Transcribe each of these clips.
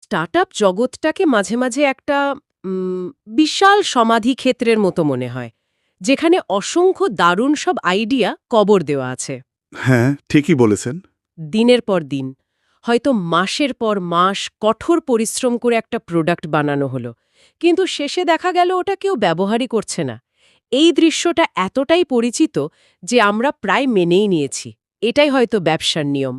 Startup জগৎটাকে মাঝে মাঝে একটা বিশাল সমাধি ক্ষেত্রের মতো মনে হয়, যেখানে অসংখ্য দারুণ সব আইডিয়া কবর দেওয়া আছে। হ্যাঁ, ঠিকই বলেছেন। দিনের পর দিন, হয়তো মাসের পর মাস কঠোর পরিশ্রম করে একটা প্রোডাক্ট বানানো হলো, কিন্তু শেষে দেখা গেল ওটা কেউ ব্যবহারই করছে না। এই দৃশ্যটা এতটাই পরিচিত যে আমরা প্রায় মেনেই নিয়েছি এটাই হয়তো ব্যবসার নিয়ম।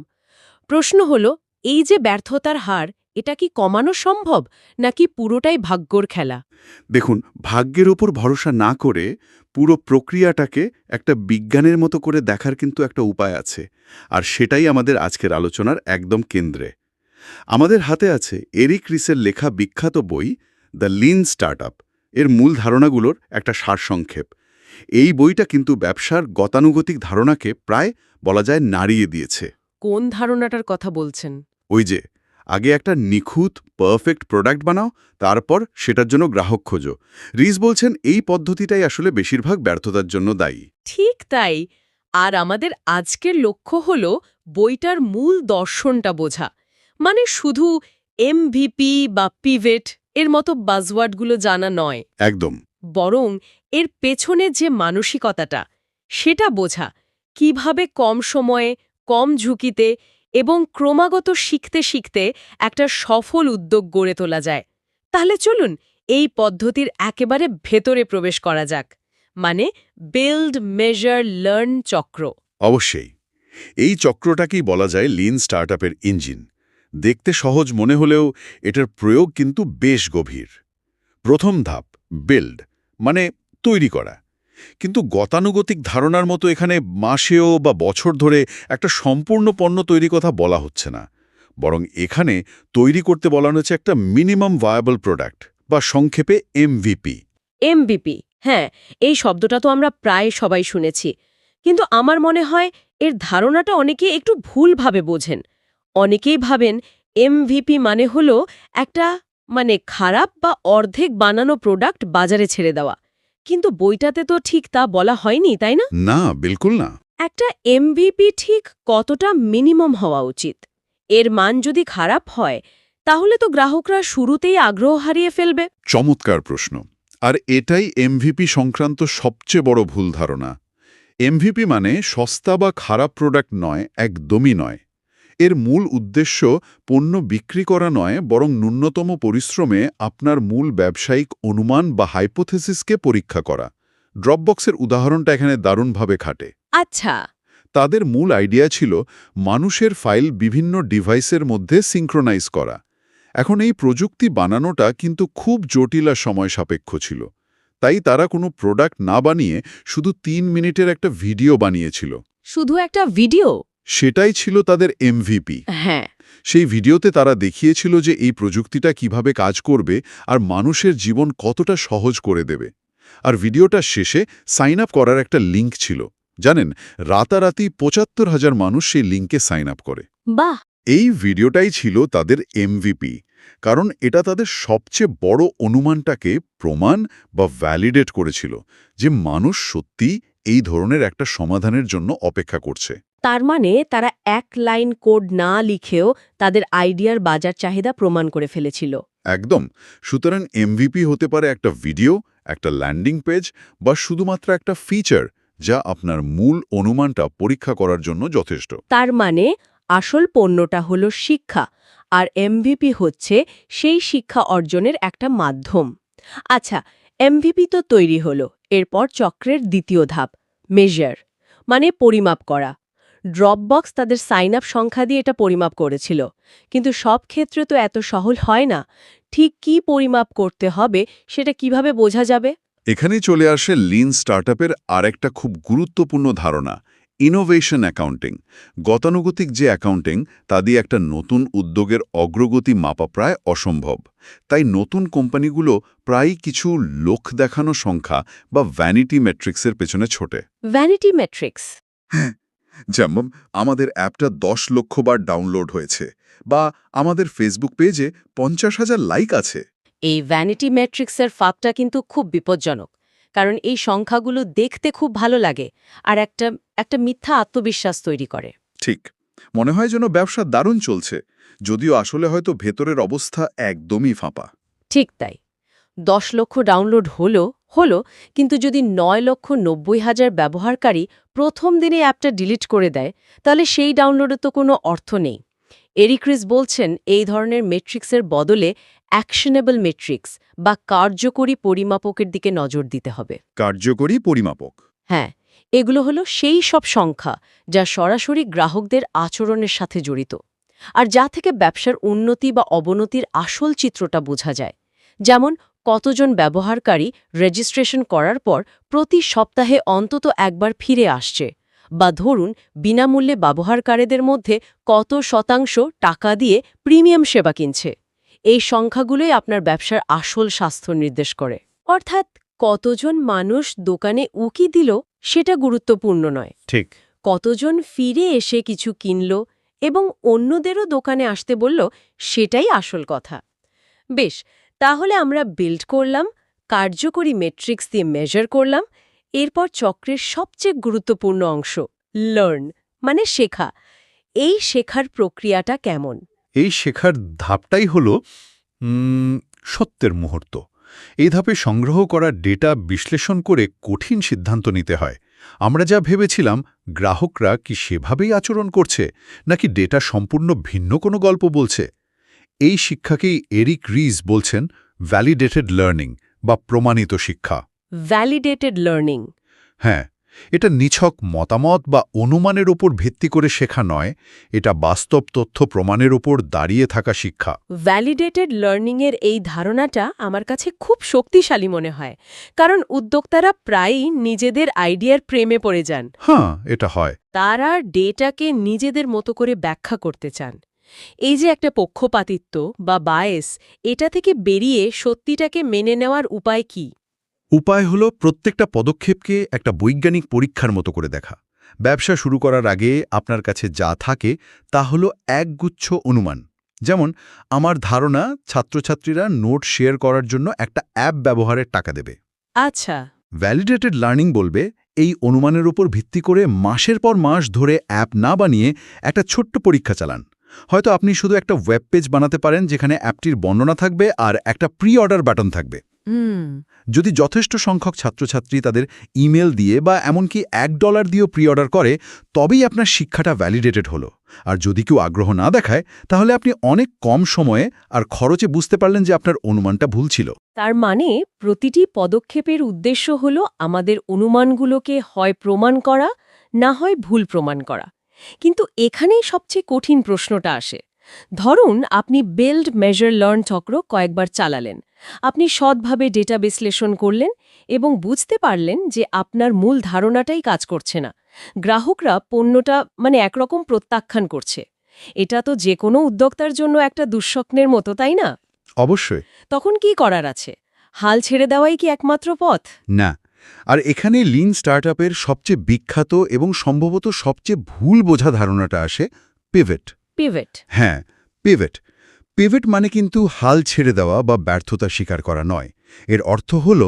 প্রশ্ন হলো, এই যে ব্যর্থতার হার, এটা কি কমানো সম্ভব নাকি পুরোটাই ভাগ্যর খেলা? দেখুন, ভাগ্যের ওপর ভরসা না করে পুরো প্রক্রিয়াটাকে একটা বিজ্ঞানের মতো করে দেখার কিন্তু একটা উপায় আছে। আর সেটাই আমাদের আজকের আলোচনার একদম কেন্দ্রে। আমাদের হাতে আছে এরিক রিসের লেখা বিখ্যাত বই দ্য লিন স্টার্টআপ। এর মূল ধারণাগুলোর একটা সারসংক্ষেপ। এই বইটা কিন্তু ব্যবসার গতানুগতিক ধারণাকে প্রায় বলা যায় নাড়িয়ে দিয়েছে। কোন ধারণাটার কথা বলছেন? ওই যে আগে একটা নিখুঁত পারফেক্ট প্রোডাক্ট বানাও, তারপর সেটার জন্য গ্রাহক খোঁজো। রিস বলছেন এই পদ্ধতিটাই আসলে বেশিরভাগ ব্যর্থতার জন্য দায়ী। ঠিক তাই। আর আমাদের আজকের লক্ষ্য হল বইটার মূল দর্শনটা বোঝা। মানে শুধু এমভিপি বা পিভেট এর মতো বাজওয়ার্ডগুলো জানা নয়, একদম। বরং এর পেছনে যে মানসিকতাটা, সেটা বোঝা। কিভাবে কম সময়ে, কম ঝুঁকিতে এবং ক্রমাগত শিখতে শিখতে একটা সফল উদ্যোগ গড়ে তোলা যায়। তাহলে চলুন এই পদ্ধতির একেবারে ভেতরে প্রবেশ করা যাক। মানে বিল্ড, মেজার, লার্ন চক্র। অবশ্যই। এই চক্রটাকেই বলা যায় লিন স্টার্টআপের ইঞ্জিন। দেখতে সহজ মনে হলেও এটার প্রয়োগ কিন্তু বেশ গভীর। প্রথম ধাপ বিল্ড, মানে তৈরি করা। কিন্তু গতানুগতিক ধারণার মতো এখানে মাসেও বা বছর ধরে একটা সম্পূর্ণ পণ্য তৈরি কথা বলা হচ্ছে না। বরং এখানে তৈরি করতে বলা হচ্ছে একটা মিনিমাম ভায়াবল প্রোডাক্ট, বা সংক্ষেপে এমভিপি। এমভিপি, হ্যাঁ, এই শব্দটা তো আমরা প্রায় সবাই শুনেছি। কিন্তু আমার মনে হয় এর ধারণাটা অনেকে একটু ভুলভাবে বোঝেন। অনেকেই ভাবেন এমভিপি মানে হলো একটা খারাপ বা অর্ধেক বানানো প্রোডাক্ট বাজারে ছেড়ে দেওয়া। কিন্তু বইটাতে তো ঠিক তা বলা হয়নি, তাই না? না, বিলকুল না। একটা এমভিপি ঠিক কতটা মিনিমাম হওয়া উচিত? এর মান যদি খারাপ হয়, তাহলে তো গ্রাহকরা শুরুতেই আগ্রহ হারিয়ে ফেলবে। চমৎকার প্রশ্ন। আর এটাই এমভিপি সংক্রান্ত সবচেয়ে বড় ভুল ধারণা। এমভিপি মানে সস্তা বা খারাপ প্রোডাক্ট নয়, একদমই নয়। এর মূল উদ্দেশ্য পণ্য বিক্রি করা নয়, বরং ন্যূনতম পরিশ্রমে আপনার মূল ব্যবসায়িক অনুমান বা হাইপোথেসিসকে পরীক্ষা করা। ড্রপবক্সের উদাহরণটা এখানে দারুণভাবে খাটে। আচ্ছা। তাদের মূল আইডিয়া ছিল মানুষের ফাইল বিভিন্ন ডিভাইসের মধ্যে সিঙ্ক্রোনাইজ করা। এখন এই প্রযুক্তি বানানোটা কিন্তু খুব জটিল আর সময় সাপেক্ষ ছিল। তাই তারা কোনো প্রোডাক্ট না বানিয়ে শুধু 3 মিনিটের একটা ভিডিও বানিয়েছিল। শুধু একটা ভিডিও? সেটাই ছিল তাদের এমভিপি। হ্যাঁ। সেই ভিডিওতে তারা দেখিয়েছিল যে এই প্রযুক্তিটা কিভাবে কাজ করবে আর মানুষের জীবন কতটা সহজ করে দেবে। আর ভিডিওটার শেষে সাইন আপ করার একটা লিঙ্ক ছিল। জানেন, রাতারাতি ৭৫,০০০ মানুষ সেই লিঙ্কে সাইন আপ করে। বাহ! এই ভিডিওটাই ছিল তাদের এমভিপি, কারণ এটা তাদের সবচেয়ে বড় অনুমানটাকে প্রমাণ বা ভ্যালিডেট করেছিল যে মানুষ সত্যি এই ধরনের একটা সমাধানের জন্য অপেক্ষা করছে। তার মানে তারা এক লাইন কোড না লিখেও তাদের আইডিয়ার বাজার চাহিদা প্রমাণ করে ফেলেছিল। একদম। সুতরাং এমভিপি হতে পারে একটা ভিডিও, একটা ল্যান্ডিং পেজ, বা শুধুমাত্র একটা ফিচার যা আপনার মূল অনুমানটা পরীক্ষা করার জন্য যথেষ্ট। তার মানে আসল পণ্যটা হলো শিক্ষা, আর এমভিপি হচ্ছে সেই শিক্ষা অর্জনের একটা মাধ্যম। আচ্ছা, এমভিপি তো তৈরি হলো, এরপর চক্রের দ্বিতীয় ধাপ মেজার, মানে পরিমাপ করা। ড্রপবক্স তাদের সাইন আপ সংখ্যা দিয়ে এটা পরিমাপ করেছিল, কিন্তু সব ক্ষেত্রে তো এত সহজ হয় না। ঠিক কি পরিমাপ করতে হবে সেটা কিভাবে বোঝা যাবে? এখানেই চলে আসে লিন স্টার্টআপের আরেকটা খুব গুরুত্বপূর্ণ ধারণা, ইনোভেশন অ্যাকাউন্টিং। গতানুগতিক যে অ্যাকাউন্টিং, তা দিয়ে একটা নতুন উদ্যোগের অগ্রগতি মাপা প্রায় অসম্ভব। তাই নতুন কোম্পানিগুলো প্রায়ই কিছু লোক দেখানো সংখ্যা বা ভ্যানিটি মেট্রিক্সের পেছনে ছোটে। Vanity metrics? যেমন আমাদের অ্যাপটা 10 লক্ষ বার ডাউনলোড হয়েছে, বা আমাদের ফেসবুক পেজে 50,000 লাইক আছে। এই ভ্যানিটি ম্যাট্রিক্সের ফাঁদটা কিন্তু খুব বিপজ্জনক, কারণ এই সংখ্যাগুলো দেখতে খুব ভালো লাগে আর একটা একটা মিথ্যা আত্মবিশ্বাস তৈরি করে। ঠিক। মনে হয় যেন ব্যবসা দারুণ চলছে, যদিও আসলে হয়তো ভেতরের অবস্থা একদমই ফাঁপা। ঠিক তাই। 10 লক্ষ ডাউনলোড হলো, কিন্তু যদি 9,90,000 ব্যবহারকারী প্রথম দিনে অ্যাপটা ডিলিট করে দেয়, তাহলে সেই ডাউনলোডে তো কোনো অর্থ নেই। এরিক রিস বলছেন, এই ধরনের মেট্রিক্সের বদলে অ্যাকশনেবল মেট্রিক্স বা কার্যকরী পরিমাপকের দিকে নজর দিতে হবে। কার্যকরী পরিমাপক। হ্যাঁ, এগুলো হলো সেই সব সংখ্যা যা সরাসরি গ্রাহকদের আচরণের সাথে জড়িত, আর যা থেকে ব্যবসার উন্নতি বা অবনতির আসল চিত্রটা বোঝা যায়। যেমন, কতজন ব্যবহারকারী রেজিস্ট্রেশন করার পর প্রতি সপ্তাহে অন্তত একবার ফিরে আসছে, বা ধরুন বিনামূল্যে ব্যবহারকারীদের মধ্যে কত শতাংশ টাকা দিয়ে প্রিমিয়াম সেবা কিনছে। এই সংখ্যাগুলোই আপনার ব্যবসার আসল স্বাস্থ্য নির্দেশ করে। অর্থাৎ কতজন মানুষ দোকানে উকি দিল সেটা গুরুত্বপূর্ণ নয়, ঠিক। কতজন ফিরে এসে কিছু কিনল এবং অন্যদেরও দোকানে আসতে বলল, সেটাই আসল কথা। বেশ, তাহলে আমরা বিল্ড করলাম, কার্যকরী মেট্রিক্স দিয়ে মেজার করলাম, এরপর চক্রের সবচেয়ে গুরুত্বপূর্ণ অংশ লার্ন, মানে শেখা। এই শেখার প্রক্রিয়াটা কেমন? এই শেখার ধাপটাই হল সত্যের মুহূর্ত। এই ধাপে সংগ্রহ করা ডেটা বিশ্লেষণ করে কঠিন সিদ্ধান্ত নিতে হয়। আমরা যা ভেবেছিলাম, গ্রাহকরা কি সেভাবেই আচরণ করছে, নাকি ডেটা সম্পূর্ণ ভিন্ন কোনো গল্প বলছে। এই শিক্ষাকেই এরিক রিস বলছেন ভ্যালিডেটেড লার্নিং বা প্রমাণিত শিক্ষা। Validated learning. হ্যাঁ, এটা নিছক মতামত বা অনুমানের উপর ভিত্তি করে শেখা নয়, এটা বাস্তব তথ্য প্রমাণের উপর দাঁড়িয়ে থাকা শিক্ষা। ভ্যালিডেটেড লার্নিংয়ের এই ধারণাটা আমার কাছে খুব শক্তিশালী মনে হয়, কারণ উদ্যোক্তারা প্রায়ই নিজেদের আইডিয়ার প্রেমে পড়ে যান। হ্যাঁ, এটা হয়। তারা ডেটাকে নিজেদের মতো করে ব্যাখ্যা করতে চান। এই যে একটা পক্ষপাতিত্ব বা বায়েস, এটা থেকে বেরিয়ে সত্যিটাকে মেনে নেওয়ার উপায় কি? উপায় হল প্রত্যেকটা পদক্ষেপকে একটা বৈজ্ঞানিক পরীক্ষার মতো করে দেখা। ব্যবসা শুরু করার আগে আপনার কাছে যা থাকে তা হল একগুচ্ছ অনুমান। যেমন, আমার ধারণা ছাত্রছাত্রীরা নোট শেয়ার করার জন্য একটা অ্যাপ ব্যবহারের টাকা দেবে। আচ্ছা। ভ্যালিডেটেড লার্নিং বলবে, এই অনুমানের উপর ভিত্তি করে মাসের পর মাস ধরে অ্যাপ না বানিয়ে একটা ছোট্ট পরীক্ষা চালান। হয়তো আপনি শুধু একটা ওয়েব পেজ বানাতে পারেন যেখানে অ্যাপটির বর্ণনা থাকবে আর একটা প্রি অর্ডার বাটন থাকবে। যদি যথেষ্ট সংখ্যক ছাত্রছাত্রী তাদের ইমেল দিয়ে বা এমনকি $1 দিয়েও প্রি অর্ডার করে, তবেই আপনার শিক্ষাটা ভ্যালিডেটেড হলো। আর যদি কেউ আগ্রহ না দেখায়, তাহলে আপনি অনেক কম সময়ে আর খরচে বুঝতে পারলেন যে আপনার অনুমানটা ভুল ছিল। তার মানে প্রতিটি পদক্ষেপের উদ্দেশ্য হল আমাদের অনুমানগুলোকে হয় প্রমাণ করা, না হয় ভুল প্রমাণ করা। কিন্তু এখানেই সবচেয়ে কঠিন প্রশ্নটা আসে। ধরুন আপনি বিল্ড মেজার লার্ন চক্র কয়েকবার চালালেন, আপনি সৎভাবে ডেটা বিশ্লেষণ করলেন এবং বুঝতে পারলেন যে আপনার মূল ধারণাটাই কাজ করছে না। গ্রাহকরা পণ্যটা একরকম প্রত্যাখ্যান করছে। এটা তো যে কোনো উদ্যোক্তার জন্য একটা দুঃস্বপ্নের মতো, তাই না? অবশ্যই। তখন কি করার আছে? হাল ছেড়ে দেওয়াই কি একমাত্র পথ? না। আর এখানে লিন স্টার্টআপের সবচেয়ে বিখ্যাত এবং সম্ভবত সবচেয়ে ভুল বোঝা ধারণাটা আসে, পিভট। পিভট। হ্যাঁ, পিভট। পিভট মানে কিন্তু হাল ছেড়ে দেওয়া বা ব্যর্থতা স্বীকার করা নয়। এর অর্থ হল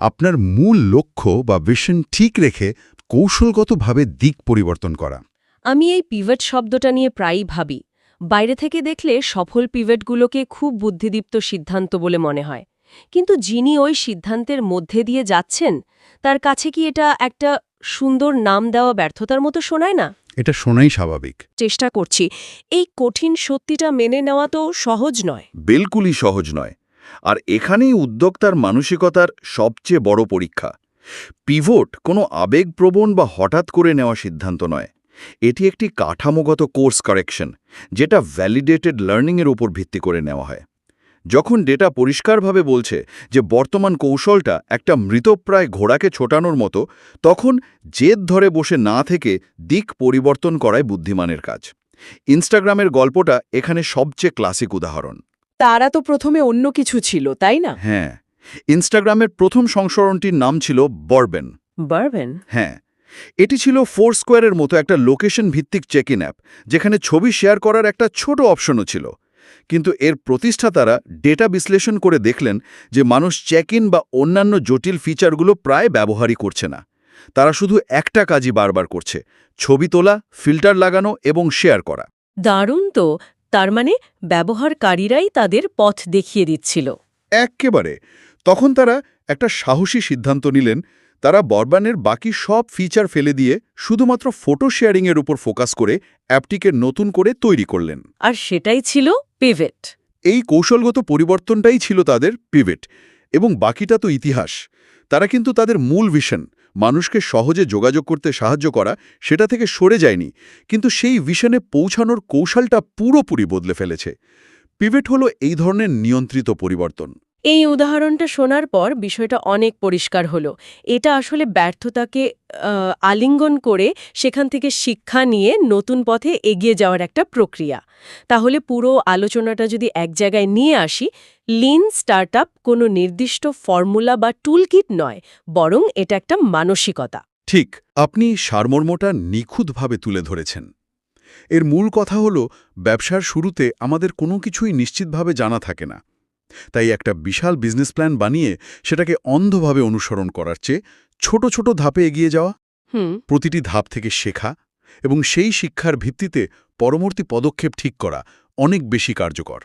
আপনার মূল লক্ষ্য বা ভিশন ঠিক রেখে কৌশলগতভাবে দিক পরিবর্তন করা। আমি এই পিভট শব্দটা নিয়ে প্রায়ই ভাবি। বাইরে থেকে দেখলে সফল পিভটগুলোকে খুব বুদ্ধিদীপ্ত সিদ্ধান্ত বলে মনে হয়, কিন্তু যিনি ওই সিদ্ধান্তের মধ্যে দিয়ে যাচ্ছেন, তার কাছে কি এটা একটা সুন্দর নাম দেওয়া ব্যর্থতার মতো শোনায় না? এটা শোনাই স্বাভাবিক। চেষ্টা করছি। এই কঠিন সত্যিটা মেনে নেওয়া তো সহজ নয়। বিলকুলই সহজ নয়। আর এখানেই উদ্যোক্তার মানসিকতার সবচেয়ে বড় পরীক্ষা। পিভট কোনো আবেগপ্রবণ বা হঠাৎ করে নেওয়া সিদ্ধান্ত নয়। এটি একটি কাঠামোগত কোর্স কারেকশন, যেটা ভ্যালিডেটেড লার্নিংয়ের উপর ভিত্তি করে নেওয়া হয়। যখন ডেটা পরিষ্কারভাবে বলছে যে বর্তমান কৌশলটা একটা মৃতপ্রায় ঘোড়াকে ছোটানোর মতো, তখন জেদ ধরে বসে না থেকে দিক পরিবর্তন করাই বুদ্ধিমানের কাজ। ইনস্টাগ্রামের গল্পটা এখানে সবচেয়ে ক্লাসিক উদাহরণ। তারা তো প্রথমে অন্য কিছু ছিল, তাই না? হ্যাঁ, ইনস্টাগ্রামের প্রথম সংস্করণটির নাম ছিল বরবেন। বারবেন। হ্যাঁ, এটি ছিল ফোরস্কোয়ারের মতো একটা লোকেশন ভিত্তিক চেক ইন অ্যাপ, যেখানে ছবি শেয়ার করার একটা ছোট অপশনও ছিল। কিন্তু এর প্রতিষ্ঠাতারা ডেটা বিশ্লেষণ করে দেখলেন যে মানুষ চেক ইন বা অন্যান্য জটিল ফিচারগুলো প্রায় ব্যবহারই করছে না। তারা শুধু একটা কাজই বারবার করছে, ছবি তোলা, ফিল্টার লাগানো এবং শেয়ার করা। দারুণ তো, তার মানে ব্যবহারকারীরাই তাদের পথ দেখিয়ে দিচ্ছিল। এক্কেবারে। তখন তারা একটা সাহসী সিদ্ধান্ত নিলেন। তারা বর্বানের বাকি সব ফিচার ফেলে দিয়ে শুধুমাত্র ফটো শেয়ারিংয়ের উপর ফোকাস করে অ্যাপটিকে নতুন করে তৈরি করলেন। আর সেটাই ছিল পিভট। এই কৌশলগত পরিবর্তনটাই ছিল তাদের পিভট, এবং বাকিটা তো ইতিহাস। তারা কিন্তু তাদের মূল ভিশন, মানুষকে সহজে যোগাযোগ করতে সাহায্য করা, সেটা থেকে সরে যায়নি, কিন্তু সেই ভিশনে পৌঁছানোর কৌশলটা পুরোপুরি বদলে ফেলেছে। পিভট হলো এই ধরনের নিয়ন্ত্রিত পরিবর্তন। এই উদাহরণটা শোনার পর বিষয়টা অনেক পরিষ্কার হলো। এটা আসলে ব্যর্থতাকে আলিঙ্গন করে সেখান থেকে শিক্ষা নিয়ে নতুন পথে এগিয়ে যাওয়ার একটা প্রক্রিয়া। তাহলে পুরো আলোচনাটা যদি এক জায়গায় নিয়ে আসি, লিন স্টার্টআপ কোনো নির্দিষ্ট ফর্মুলা বা টুলকিট নয়, বরং এটা একটা মানসিকতা। ঠিক, আপনি সারমর্মটা নিখুঁতভাবে তুলে ধরেছেন। এর মূল কথা হল, ব্যবসার শুরুতে আমাদের কোনো কিছুই নিশ্চিতভাবে জানা থাকে না। তাই একটা বিশাল বিজনেস প্ল্যান বানিয়ে সেটাকে অন্ধভাবে অনুসরণ করার চেয়ে ছোট ছোট ধাপে এগিয়ে যাওয়া, প্রতিটি ধাপ থেকে শেখা এবং সেই শিক্ষার ভিত্তিতে পরবর্তী পদক্ষেপ ঠিক করা অনেক বেশি কার্যকর।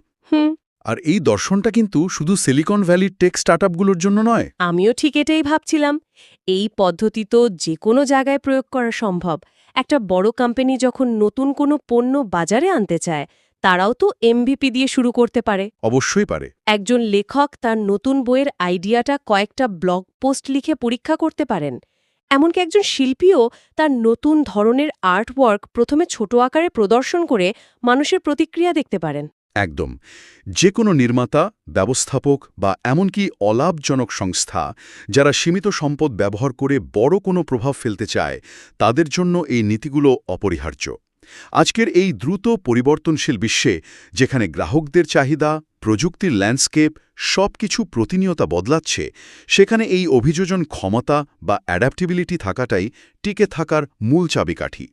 আর এই দর্শনটা কিন্তু শুধু সিলিকন ভ্যালির টেক স্টার্টআপগুলোর জন্য নয়। আমিও ঠিক এটাই ভাবছিলাম। এই পদ্ধতি তো যে কোনো জায়গায় প্রয়োগ করা সম্ভব। একটা বড় কোম্পানি যখন নতুন কোনো পণ্য বাজারে আনতে চায়, তারাও তো এমভিপি দিয়ে শুরু করতে পারে। অবশ্যই পারে। একজন লেখক তার নতুন বইয়ের আইডিয়াটা কয়েকটা ব্লগ পোস্ট লিখে পরীক্ষা করতে পারেন। এমনকি একজন শিল্পীও তার নতুন ধরনের আর্টওয়ার্ক প্রথমে ছোট আকারে প্রদর্শন করে মানুষের প্রতিক্রিয়া দেখতে পারেন। একদম। যে কোনো নির্মাতা, ব্যবস্থাপক বা এমনকি অলাভজনক সংস্থা যারা সীমিত সম্পদ ব্যবহার করে বড় কোনো প্রভাব ফেলতে চায়, তাদের জন্য এই নীতিগুলো অপরিহার্য। আজকের এই দ্রুত পরিবর্তনশীল বিশ্বে, যেখানে গ্রাহকদের চাহিদা, প্রযুক্তির ল্যান্ডস্কেপ সবকিছু প্রতিনিয়ত বদলাচ্ছে, সেখানে এই অভিযোজন ক্ষমতা বা অ্যাডাপ্টেবিলিটি থাকাটাই টিকে থাকার মূল চাবিকাঠি।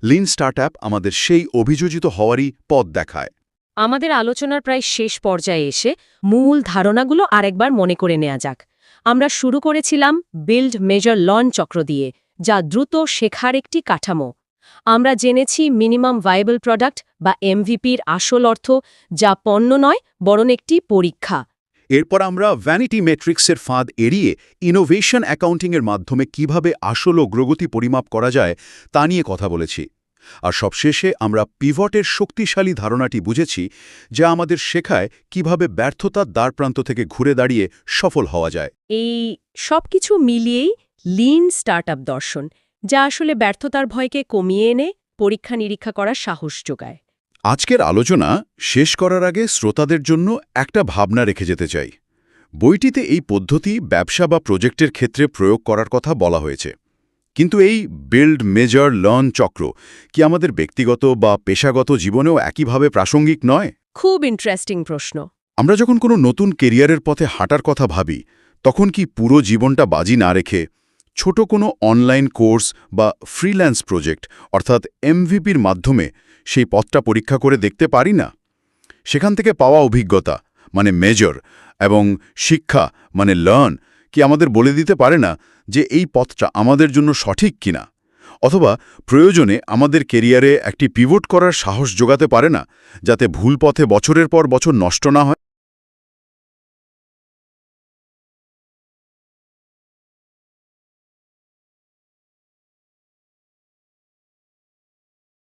লিন স্টার্টআপ আমাদের সেই অভিযোজিত হওয়ারই পথ দেখায়। আমাদের আলোচনার প্রায় শেষ পর্যায়ে এসে মূল ধারণাগুলো আরেকবার মনে করে নেওয়া যাক। আমরা শুরু করেছিলাম বিল্ড, মেজার, লর্ন চক্র দিয়ে, যা দ্রুত শেখার একটি কাঠামো। আমরা জেনেছি মিনিমাম ভায়াবল প্রোডাক্ট বা এমভিপির আসল অর্থ, যা পণ্য নয় বরং একটি পরীক্ষা। এরপর আমরা ভ্যানিটি মেট্রিক্সের ফাঁদ এড়িয়ে ইনোভেশন অ্যাকাউন্টিংয়ের মাধ্যমে কিভাবে আসল অগ্রগতি পরিমাপ করা যায় তা নিয়ে কথা বলেছি। আর সবশেষে আমরা পিভটের শক্তিশালী ধারণাটি বুঝেছি, যা আমাদের শেখায় কিভাবে ব্যর্থতার দ্বারপ্রান্ত থেকে ঘুরে দাঁড়িয়ে সফল হওয়া যায়। এই সবকিছু মিলিয়েই লিন স্টার্টআপ দর্শন, যা আসলে ব্যর্থতার ভয়কে কমিয়ে এনে পরীক্ষা নিরীক্ষা করার সাহস যোগায়। আজকের আলোচনা শেষ করার আগে শ্রোতাদের জন্য একটা ভাবনা রেখে যেতে চাই। বইটিতে এই পদ্ধতি ব্যবসা বা প্রজেক্টের ক্ষেত্রে প্রয়োগ করার কথা বলা হয়েছে, কিন্তু এই বিল্ড, মেজার, লার্ন চক্র কি আমাদের ব্যক্তিগত বা পেশাগত জীবনেও একইভাবে প্রাসঙ্গিক নয়? খুব ইন্টারেস্টিং প্রশ্ন। আমরা যখন কোনো নতুন কেরিয়ারের পথে হাঁটার কথা ভাবি, তখন কি পুরো জীবনটা বাজি না রেখে ছোট কোনো অনলাইন কোর্স বা ফ্রিল্যান্স প্রজেক্ট অর্থাৎ এমভিপির মাধ্যমে সেই পথটা পরীক্ষা করে দেখতে পারি না? সেখান থেকে পাওয়া অভিজ্ঞতা মানে মেজর এবং শিক্ষা মানে লার্ন কি আমাদের বলে দিতে পারে না যে এই পথটা আমাদের জন্য সঠিক কিনা? অথবা প্রয়োজনে আমাদের কেরিয়ারে একটি পিভট করার সাহস জোগাতে পারে না, যাতে ভুল পথে বছরের পর বছর নষ্ট না হয়?